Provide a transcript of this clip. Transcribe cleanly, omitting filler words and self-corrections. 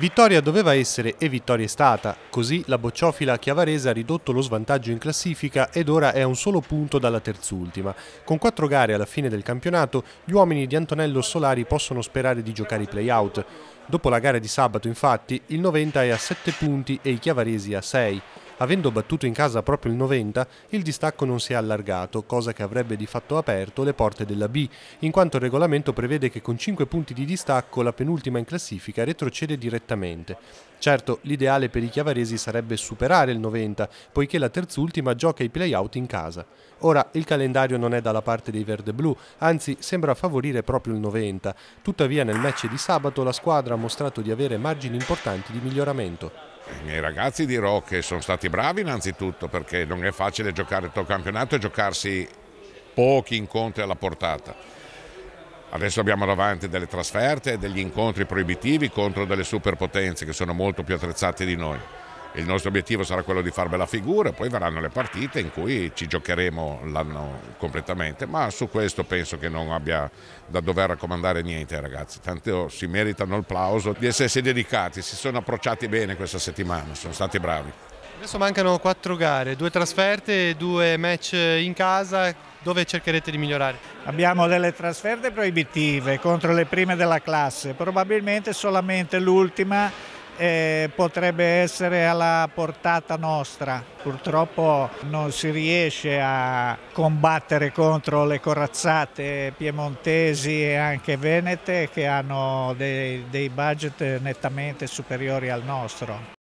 Vittoria doveva essere e vittoria è stata, così la bocciofila chiavarese ha ridotto lo svantaggio in classifica ed ora è a un solo punto dalla terzultima. Con 4 gare alla fine del campionato, gli uomini di Antonello Solari possono sperare di giocare i play-out. Dopo la gara di sabato, infatti, il Noventa è a 7 punti e i chiavaresi a 6. Avendo battuto in casa proprio il Noventa, il distacco non si è allargato, cosa che avrebbe di fatto aperto le porte della B, in quanto il regolamento prevede che con 5 punti di distacco la penultima in classifica retrocede direttamente. Certo, l'ideale per i chiavaresi sarebbe superare il Noventa, poiché la terzultima gioca i play-out in casa. Ora il calendario non è dalla parte dei verde-blu, anzi sembra favorire proprio il Noventa. Tuttavia nel match di sabato la squadra ha mostrato di avere margini importanti di miglioramento. I miei ragazzi dirò che sono stati bravi innanzitutto, perché non è facile giocare tutto il campionato e giocarsi pochi incontri alla portata. Adesso abbiamo davanti delle trasferte e degli incontri proibitivi contro delle superpotenze che sono molto più attrezzate di noi. Il nostro obiettivo sarà quello di far bella figura, poi verranno le partite in cui ci giocheremo l'anno completamente, ma su questo penso che non abbia da dover raccomandare niente ai ragazzi, tanto si meritano il plauso di essersi dedicati, si sono approcciati bene questa settimana, sono stati bravi. Adesso mancano 4 gare, 2 trasferte e 2 match in casa, dove cercherete di migliorare? Abbiamo delle trasferte proibitive contro le prime della classe, probabilmente solamente l'ultima potrebbe essere alla portata nostra. Purtroppo non si riesce a combattere contro le corazzate piemontesi e anche venete che hanno dei budget nettamente superiori al nostro.